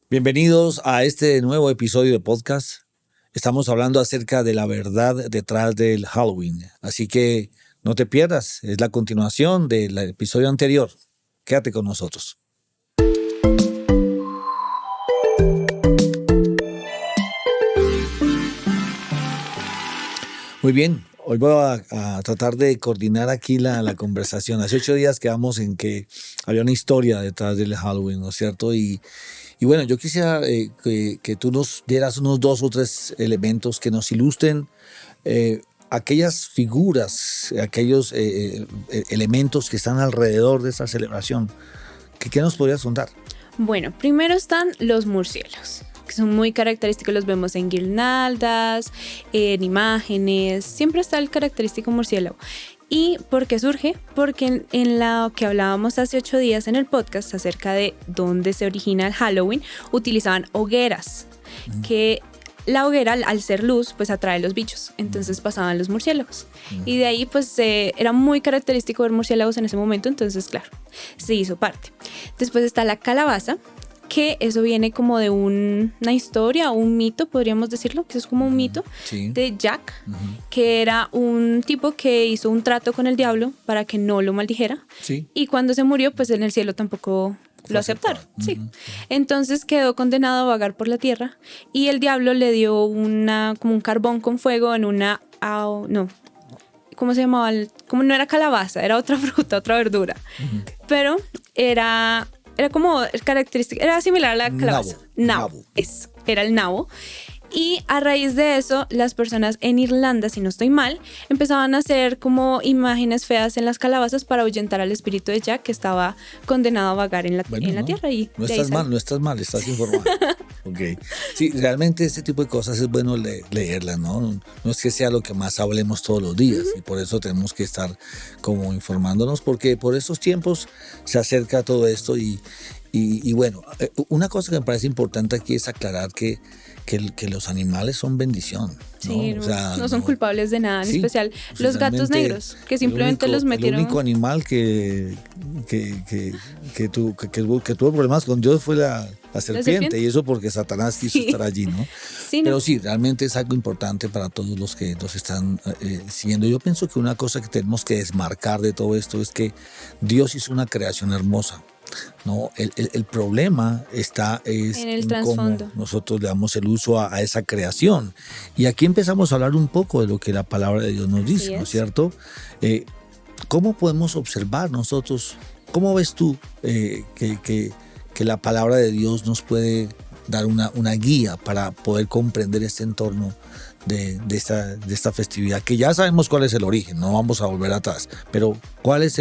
Bienvenidos a este nuevo episodio de podcast. Estamos hablando acerca de la verdad detrás del Halloween. Así que no te pierdas, es la continuación del episodio anterior. Quédate con nosotros. Muy bien, hoy voy a tratar de coordinar aquí la conversación. Hace 8 días quedamos en que había una historia detrás del Halloween, ¿no es cierto? Y bueno, yo quisiera que tú nos dieras unos 2 o 3 elementos que nos ilustren aquellas figuras, aquellos elementos que están alrededor de esta celebración. ¿Qué nos podrías contar? Bueno, primero están los murciélagos, que son muy característicos, los vemos en guirnaldas, en imágenes, siempre está el característico murciélago. ¿Y por qué surge? Porque en lo que hablábamos hace 8 días en el podcast acerca de dónde se origina el Halloween, utilizaban hogueras, que la hoguera al ser luz pues atrae los bichos, entonces pasaban los murciélagos. Y de ahí pues era muy característico ver murciélagos en ese momento, entonces claro, se hizo parte. Después está la calabaza, que eso viene como de una historia o un mito, podríamos decirlo, que es como un mito de Jack, que era un tipo que hizo un trato con el diablo para que no lo maldijera, y cuando se murió, pues en el cielo tampoco lo aceptaron. Entonces quedó condenado a vagar por la tierra, y el diablo le dio como un carbón con fuego en una... ¿cómo se llamaba? Como no era calabaza, era otra fruta, otra verdura, pero era como característica, era similar a la calabaza. Nabo. Era el nabo. Y a raíz de eso, las personas en Irlanda, si no estoy mal, empezaban a hacer como imágenes feas en las calabazas para ahuyentar al espíritu de Jack, que estaba condenado a vagar en la tierra. Y no estás mal, estás informado. Okay. Sí, realmente este tipo de cosas es bueno leerlas, ¿no? No es que sea lo que más hablemos todos los días, y por eso tenemos que estar como informándonos, porque por esos tiempos se acerca todo esto y bueno, una cosa que me parece importante aquí es aclarar que los animales son bendición, ¿no? Sí, no son culpables de nada, en especial los gatos negros, que simplemente los metieron. El único animal que tuvo problemas con Dios fue la serpiente, y eso porque Satanás quiso estar allí, ¿no? Pero sí, realmente es algo importante para todos los que nos están siguiendo. Yo pienso que una cosa que tenemos que desmarcar de todo esto es que Dios hizo una creación hermosa. No, el problema está en el trasfondo. Cómo nosotros le damos el uso a esa creación. Y aquí empezamos a hablar un poco de lo que la palabra de Dios nos dice, ¿no es cierto? ¿Cómo podemos observar nosotros? ¿Cómo ves tú que la palabra de Dios nos puede dar una guía para poder comprender este entorno de esta festividad, que ya sabemos cuál es el origen, no vamos a volver atrás, pero cuál es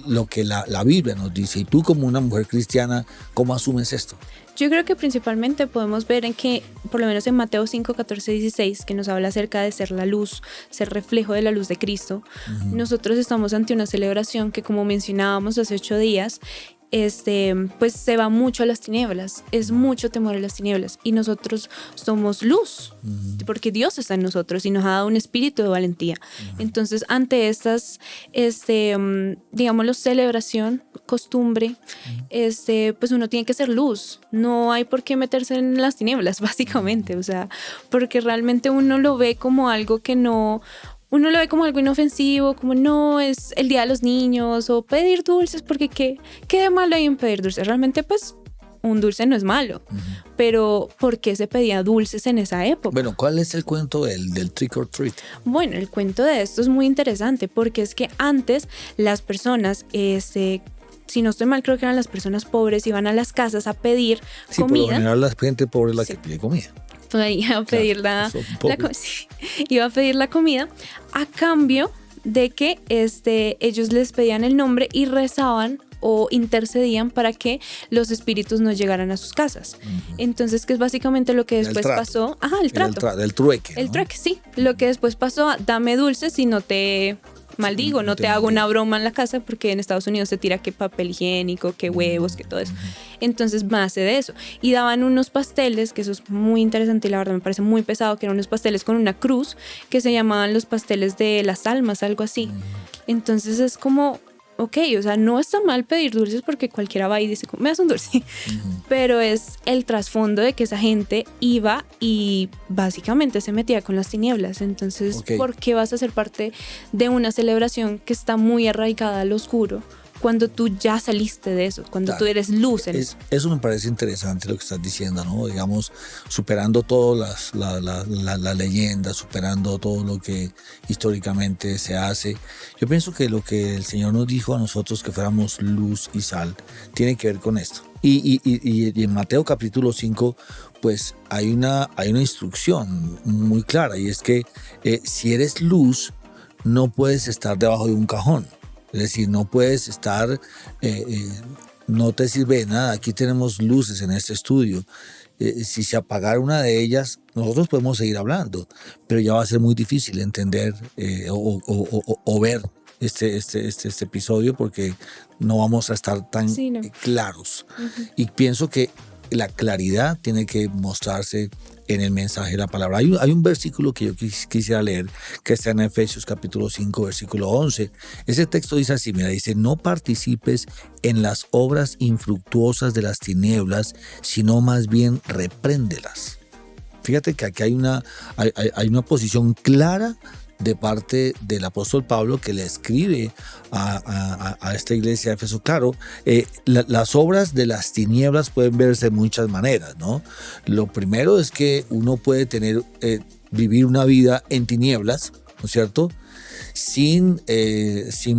lo que la Biblia nos dice? Y tú, como una mujer cristiana, ¿cómo asumes esto? Yo creo que principalmente podemos ver en que, por lo menos en Mateo 5, 14, 16, que nos habla acerca de ser la luz, ser reflejo de la luz de Cristo, nosotros estamos ante una celebración que, como mencionábamos hace 8 días, pues se va mucho a las tinieblas, es mucho temor a las tinieblas, y nosotros somos luz, porque Dios está en nosotros y nos ha dado un espíritu de valentía. Entonces, ante estas, digámoslo, celebración, costumbre, pues uno tiene que ser luz, no hay por qué meterse en las tinieblas, básicamente, o sea, porque realmente uno lo ve como algo que no... Uno lo ve como algo inofensivo, como no, es el día de los niños, o pedir dulces, porque ¿qué de malo hay en pedir dulces? Realmente, pues, un dulce no es malo, pero ¿por qué se pedía dulces en esa época? Bueno, ¿cuál es el cuento del trick or treat? Bueno, el cuento de esto es muy interesante, porque es que antes las personas, si no estoy mal, creo que eran las personas pobres, iban a las casas a pedir comida. Por lo general la gente pobre es la que pide comida. Iba a pedir iba a pedir la comida a cambio de que ellos les pedían el nombre y rezaban o intercedían para que los espíritus no llegaran a sus casas. Entonces, que es básicamente lo que después pasó. El trato. El trueque. El trueque, sí. Lo que después pasó, dame dulces y no te maldigo, no te hago una broma en la casa, porque en Estados Unidos se tira que papel higiénico, que huevos, que todo eso. Entonces, base de eso. Y daban unos pasteles, que eso es muy interesante y la verdad me parece muy pesado, que eran unos pasteles con una cruz, que se llamaban los pasteles de las almas, algo así. Entonces es como ok, o sea, no está mal pedir dulces porque cualquiera va y dice, me das un dulce, pero es el trasfondo de que esa gente iba y básicamente se metía con las tinieblas. Entonces, ¿por qué vas a ser parte de una celebración que está muy arraigada al oscuro cuando tú ya saliste de eso, cuando tú eres luz en eso? Eso me parece interesante lo que estás diciendo, ¿no? Digamos, superando todas las leyendas, superando todo lo que históricamente se hace. Yo pienso que lo que el Señor nos dijo a nosotros, que fuéramos luz y sal, tiene que ver con esto. Y en Mateo capítulo 5, pues hay una instrucción muy clara, y es que si eres luz, no puedes estar debajo de un cajón. Es decir, no puedes estar, no te sirve de nada. Aquí tenemos luces en este estudio. Si se apagara una de ellas, nosotros podemos seguir hablando, pero ya va a ser muy difícil entender o ver este episodio, porque no vamos a estar tan claros. Y pienso que la claridad tiene que mostrarse en el mensaje de la palabra. Hay un versículo que yo quisiera leer, que está en Efesios capítulo 5, versículo 11. Ese texto dice así, mira, dice: no participes en las obras infructuosas de las tinieblas, sino más bien repréndelas. Fíjate que aquí hay una posición clara de parte del apóstol Pablo, que le escribe a esta iglesia de Éfeso. Claro, las obras de las tinieblas pueden verse de muchas maneras, ¿no? Lo primero es que uno puede vivir una vida en tinieblas, ¿no es cierto?, sin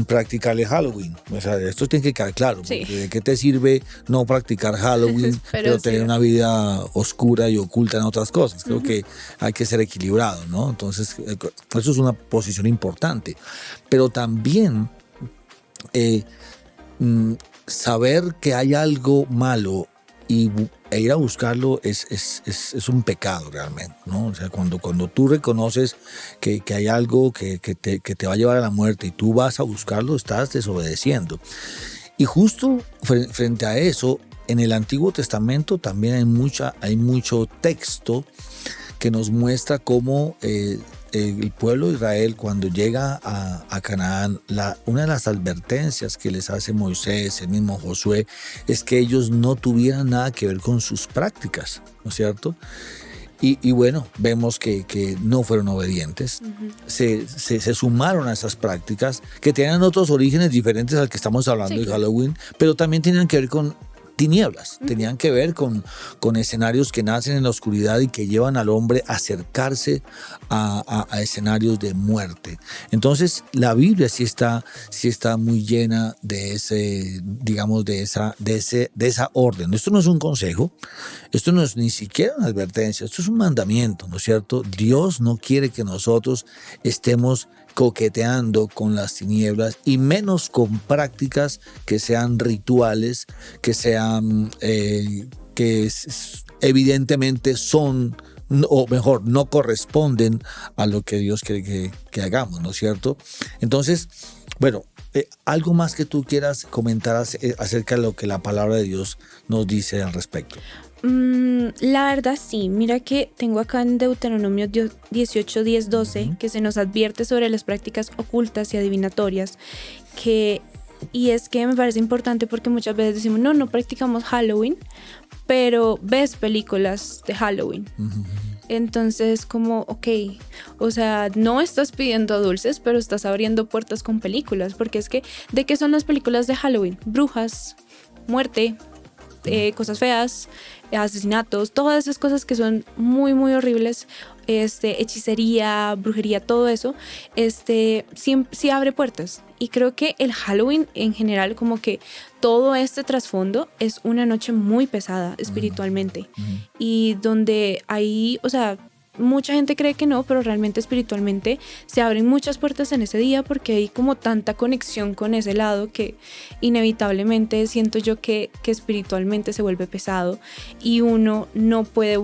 practicarle Halloween. O sea, esto tiene que quedar claro. Sí. ¿De qué te sirve no practicar Halloween, pero tener una vida oscura y oculta en otras cosas? Creo que hay que ser equilibrado, ¿no? Entonces, eso es una posición importante. Pero también saber que hay algo malo e ir a buscarlo es un pecado realmente, ¿no? O sea, cuando tú reconoces que hay algo que te va a llevar a la muerte y tú vas a buscarlo, estás desobedeciendo. Y justo frente a eso, en el Antiguo Testamento también hay mucho texto que nos muestra cómo el pueblo de Israel, cuando llega a Canaán, una de las advertencias que les hace Moisés, el mismo Josué, es que ellos no tuvieran nada que ver con sus prácticas, ¿no es cierto? Y bueno, vemos que no fueron obedientes, se sumaron a esas prácticas que tenían otros orígenes diferentes al que estamos hablando de Halloween, pero también tenían que ver con tinieblas, tenían que ver con escenarios que nacen en la oscuridad y que llevan al hombre a acercarse a escenarios de muerte. Entonces, la Biblia sí está muy llena de ese, digamos, de esa orden. Esto no es un consejo, esto no es ni siquiera una advertencia, esto es un mandamiento, ¿no es cierto? Dios no quiere que nosotros estemos coqueteando con las tinieblas, y menos con prácticas que sean rituales, que sean que evidentemente son, o mejor, no corresponden a lo que Dios quiere que hagamos, ¿no es cierto? Entonces, bueno, algo más que tú quieras comentar acerca de lo que la palabra de Dios nos dice al respecto. La verdad sí, mira que tengo acá en Deuteronomio 18, 10, 12 que se nos advierte sobre las prácticas ocultas y adivinatorias, y es que me parece importante porque muchas veces decimos no practicamos Halloween, pero ves películas de Halloween. Entonces, como, ok, o sea, no estás pidiendo dulces, pero estás abriendo puertas con películas, porque es que, ¿de qué son las películas de Halloween? Brujas, muerte, cosas feas, asesinatos, todas esas cosas que son muy, muy horribles, hechicería, brujería, todo eso, sí abre puertas. Y creo que el Halloween en general, como que todo este trasfondo es una noche muy pesada espiritualmente, y donde hay, o sea, mucha gente cree que no, pero realmente espiritualmente se abren muchas puertas en ese día, porque hay como tanta conexión con ese lado que inevitablemente siento yo que espiritualmente se vuelve pesado, y uno no puede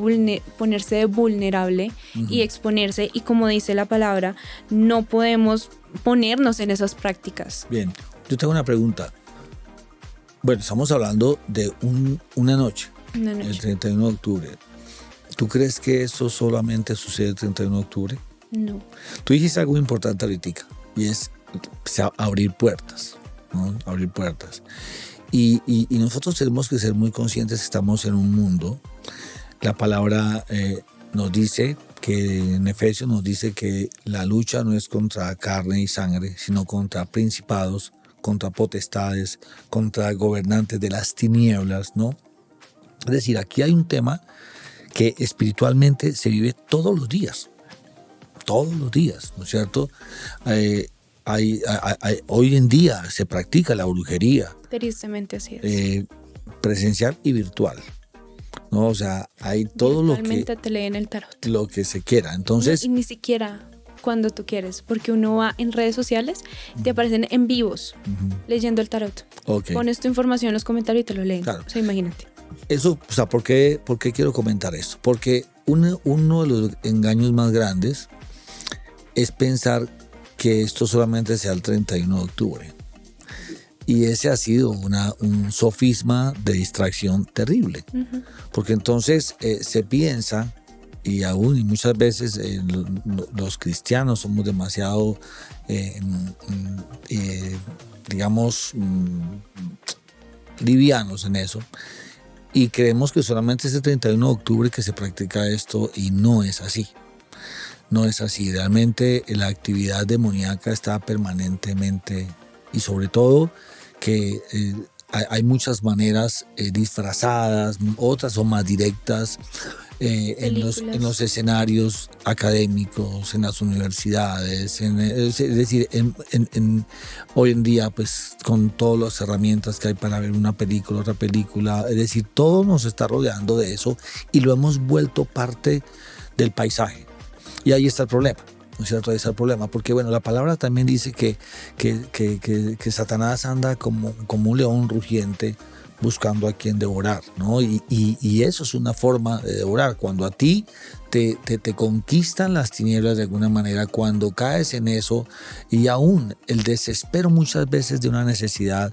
ponerse de vulnerable y exponerse, y como dice la palabra, no podemos ponernos en esas prácticas. Bien, yo tengo una pregunta. Bueno, estamos hablando de una noche, el 31 de octubre. ¿Tú crees que eso solamente sucede el 31 de octubre? No. Tú dijiste algo importante ahorita, y es abrir puertas. ¿no? Abrir puertas. Y nosotros tenemos que ser muy conscientes que estamos en un mundo. La palabra nos dice que en Efesios nos dice que la lucha no es contra carne y sangre, sino contra principados, contra potestades, contra gobernantes de las tinieblas, ¿no? Es decir, aquí hay un tema que espiritualmente se vive todos los días, ¿no es cierto? Hoy en día se practica la brujería. Tristemente así es. Presencial y virtual, ¿no? O sea, hay todo lo que... te leen el tarot. Lo que se quiera, entonces... Y ni siquiera cuando tú quieres, porque uno va en redes sociales, te aparecen en vivos, leyendo el tarot. Okay. Pones tu información en los comentarios y te lo leen. Claro. O sea, imagínate. Eso, o sea, ¿por qué quiero comentar esto? Porque uno de los engaños más grandes es pensar que esto solamente sea el 31 de octubre. Y ese ha sido un sofisma de distracción terrible. Porque entonces se piensa, y muchas veces los cristianos somos demasiado, digamos, livianos en eso. Y creemos que solamente es el 31 de octubre que se practica esto, y no es así. No es así. Realmente la actividad demoníaca está permanentemente, y sobre todo que hay muchas maneras disfrazadas, otras son más directas, en los escenarios académicos, en las universidades, es decir, hoy en día pues con todas las herramientas que hay para ver una película, otra película, es decir, todo nos está rodeando de eso y lo hemos vuelto parte del paisaje. Y ahí está el problema, ¿no es cierto? Ahí está el problema, porque bueno, la palabra también dice que Satanás anda como un león rugiente buscando a quien devorar, ¿no? Y eso es una forma de devorar. Cuando a ti te conquistan las tinieblas de alguna manera, cuando caes en eso, y aún el desespero muchas veces de una necesidad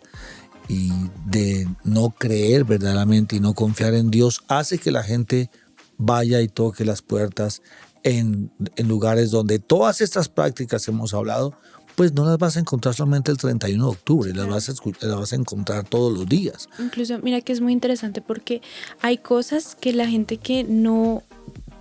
y de no creer verdaderamente y no confiar en Dios, hace que la gente vaya y toque las puertas en lugares donde todas estas prácticas hemos hablado, pues no las vas a encontrar solamente el 31 de octubre, las vas a encontrar todos los días. Incluso, mira que es muy interesante porque hay cosas que la gente que no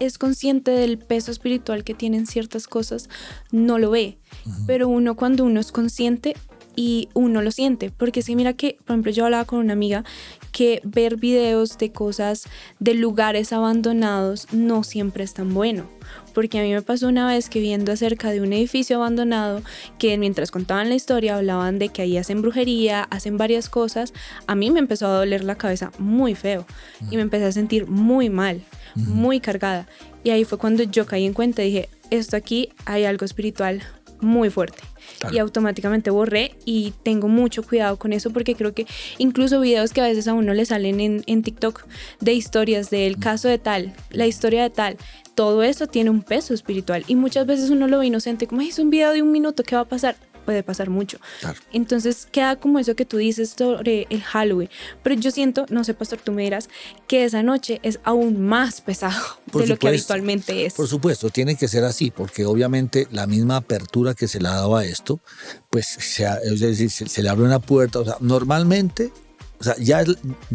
es consciente del peso espiritual que tienen ciertas cosas no lo ve, pero cuando uno es consciente y uno lo siente, porque sí, mira que, por ejemplo, yo hablaba con una amiga que ver videos de cosas de lugares abandonados no siempre es tan bueno, porque a mí me pasó una vez que viendo acerca de un edificio abandonado, que mientras contaban la historia hablaban de que ahí hacen brujería, hacen varias cosas, a mí me empezó a doler la cabeza muy feo y me empecé a sentir muy mal, muy cargada, y ahí fue cuando yo caí en cuenta y dije, esto aquí hay algo espiritual muy fuerte. Claro. Y automáticamente borré y tengo mucho cuidado con eso porque creo que incluso videos que a veces a uno le salen en TikTok de historias del caso de tal, la historia de tal, todo eso tiene un peso espiritual y muchas veces uno lo ve inocente como es un video de 1 minuto, ¿qué va a pasar? Puede pasar mucho. Claro. Entonces queda como eso que tú dices sobre el Halloween, pero yo siento, no sé, pastor, tú me dirás, que esa noche es aún más pesado de lo que habitualmente es. Por supuesto, tiene que ser así, porque obviamente la misma apertura que se le ha dado a esto, pues es decir, se le abre una puerta, o sea, normalmente, o sea, ya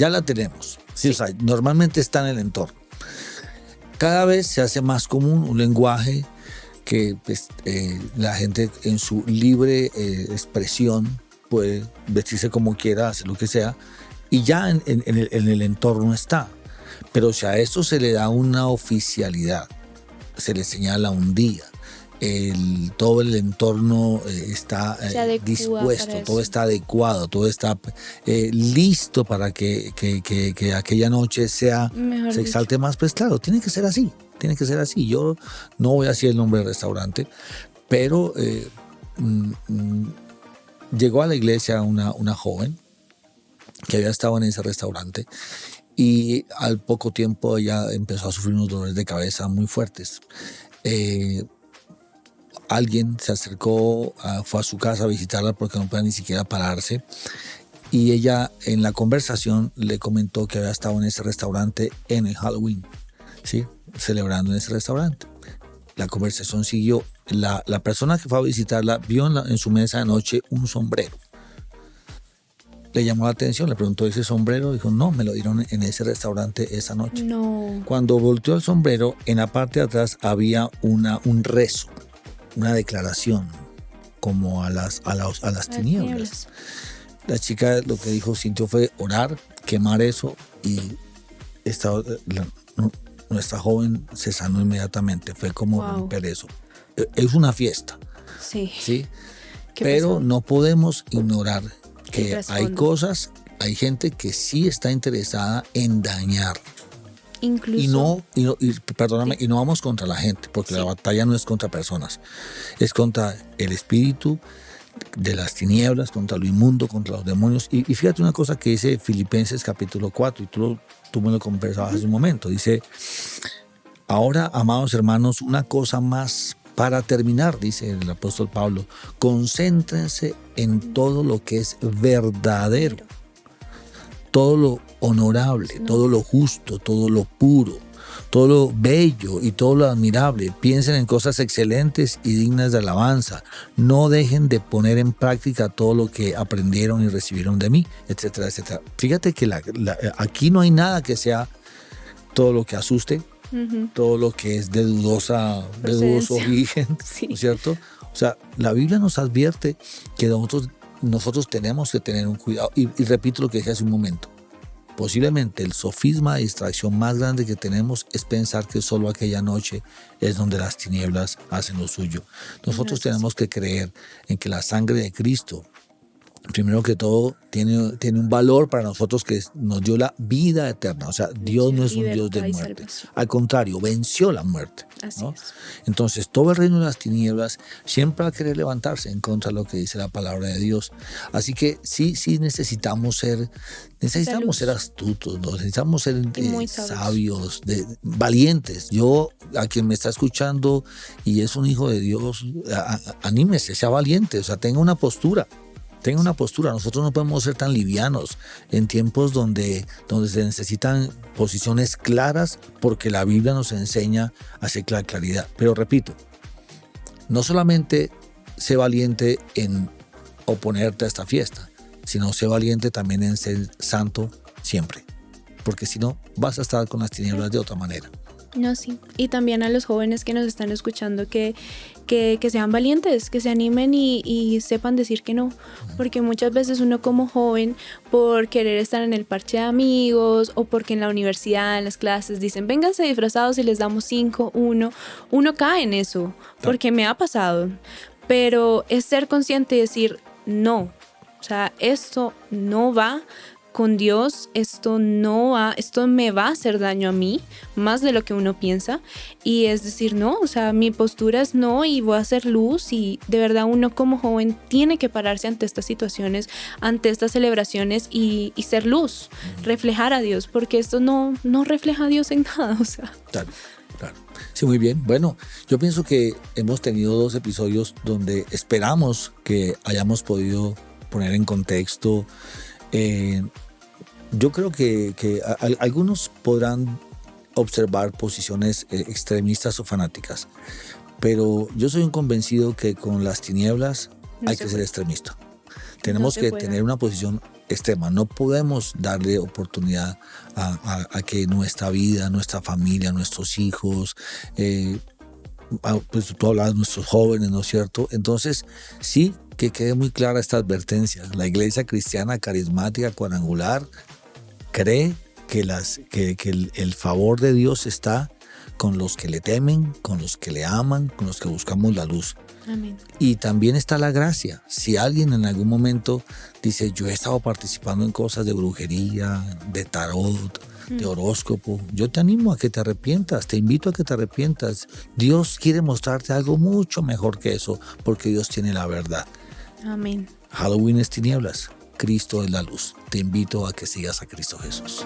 la tenemos, ¿sí? O sea, normalmente está en el entorno. Cada vez se hace más común un lenguaje que pues, la gente en su libre expresión puede vestirse como quiera, hacer lo que sea, y ya en el entorno está. Pero si a esto se le da una oficialidad, se le señala un día, todo el entorno está dispuesto, todo está adecuado, todo está listo para que aquella noche se exalte más, pues claro, tiene que ser así. Tiene que ser así. Yo no voy a decir el nombre del restaurante, pero llegó a la iglesia una joven que había estado en ese restaurante y al poco tiempo ella empezó a sufrir unos dolores de cabeza muy fuertes. Alguien se acercó, fue a su casa a visitarla porque no podía ni siquiera pararse y ella en la conversación le comentó que había estado en ese restaurante en el Halloween, ¿sí? Celebrando en ese restaurante. La conversación siguió. La persona que fue a visitarla vio en su mesa de noche un sombrero. le llamó la atención, le preguntó ese sombrero, dijo, no, me lo dieron en ese restaurante esa noche. No. Cuando volteó el sombrero, en la parte de atrás había un rezo, una declaración, como a las tinieblas. La chica lo que sintió fue orar, quemar eso, y nuestra joven se sanó inmediatamente. Fue como romper eso. Es una fiesta. Sí. Pero no podemos ignorar que hay gente que sí está interesada en dañar. Incluso. Y no vamos contra la gente, porque la batalla no es contra personas, es contra el espíritu de las tinieblas, contra lo inmundo, contra los demonios. Y fíjate una cosa que dice Filipenses capítulo 4, y tú me lo conversabas hace un momento. Dice, ahora, amados hermanos, una cosa más para terminar, dice el apóstol Pablo, concéntrense en todo lo que es verdadero, todo lo honorable, todo lo justo, todo lo puro, todo lo bello y todo lo admirable. Piensen en cosas excelentes y dignas de alabanza. No dejen de poner en práctica todo lo que aprendieron y recibieron de mí, etcétera, etcétera. Fíjate que aquí no hay nada que sea todo lo que asuste, todo lo que es de dudoso origen, ¿no es cierto? O sea, la Biblia nos advierte que nosotros tenemos que tener un cuidado. Y repito lo que dije hace un momento. Posiblemente el sofisma de distracción más grande que tenemos es pensar que solo aquella noche es donde las tinieblas hacen lo suyo. Nosotros tenemos que creer en que la sangre de Cristo, primero que todo, tiene un valor para nosotros, que nos dio la vida eterna. O sea, Dios no es un Dios de muerte. Al contrario, venció la muerte, ¿no? Entonces, todo el reino de las tinieblas siempre va a querer levantarse en contra de lo que dice la palabra de Dios. Así que sí necesitamos ser astutos, ¿no? Necesitamos ser sabios, valientes. Yo, a quien me está escuchando y es un hijo de Dios, anímese, sea valiente, o sea, tenga una postura. Nosotros no podemos ser tan livianos en tiempos donde se necesitan posiciones claras, porque la Biblia nos enseña a hacer claridad. Pero repito, no solamente sé valiente en oponerte a esta fiesta, sino sé valiente también en ser santo siempre, porque si no vas a estar con las tinieblas de otra manera. No, sí. Y también a los jóvenes que nos están escuchando que sean valientes, que se animen y sepan decir que no. Porque muchas veces uno como joven, por querer estar en el parche de amigos o porque en la universidad, en las clases, dicen, vénganse disfrazados y les damos 5, uno cae en eso, porque me ha pasado. Pero es ser consciente y decir, no, o sea, esto no va con Dios, esto me va a hacer daño a mí, más de lo que uno piensa, y es decir, no, o sea, mi postura es no, y voy a hacer luz, y de verdad uno como joven tiene que pararse ante estas situaciones, ante estas celebraciones y ser luz, reflejar a Dios, porque esto no refleja a Dios en nada, o sea. Claro. Sí, muy bien. Bueno, yo pienso que hemos tenido 2 episodios donde esperamos que hayamos podido poner en contexto. Yo creo que algunos podrán observar posiciones extremistas o fanáticas, pero yo soy un convencido que con las tinieblas hay que ser extremista. Tenemos que tener una posición extrema. No podemos darle oportunidad a que nuestra vida, nuestra familia, nuestros hijos, pues tú hablabas de nuestros jóvenes, ¿no es cierto? Entonces, sí, que quede muy clara esta advertencia. La Iglesia Cristiana Carismática Cuadrangular cree que el favor de Dios está con los que le temen, con los que le aman, con los que buscamos la luz. Amén. Y también está la gracia. Si alguien en algún momento dice, yo he estado participando en cosas de brujería, de tarot, de horóscopo, yo te animo a que te arrepientas, te invito a que te arrepientas. Dios quiere mostrarte algo mucho mejor que eso, porque Dios tiene la verdad. Amén. Halloween es tinieblas, Cristo es la luz. Te invito a que sigas a Cristo Jesús.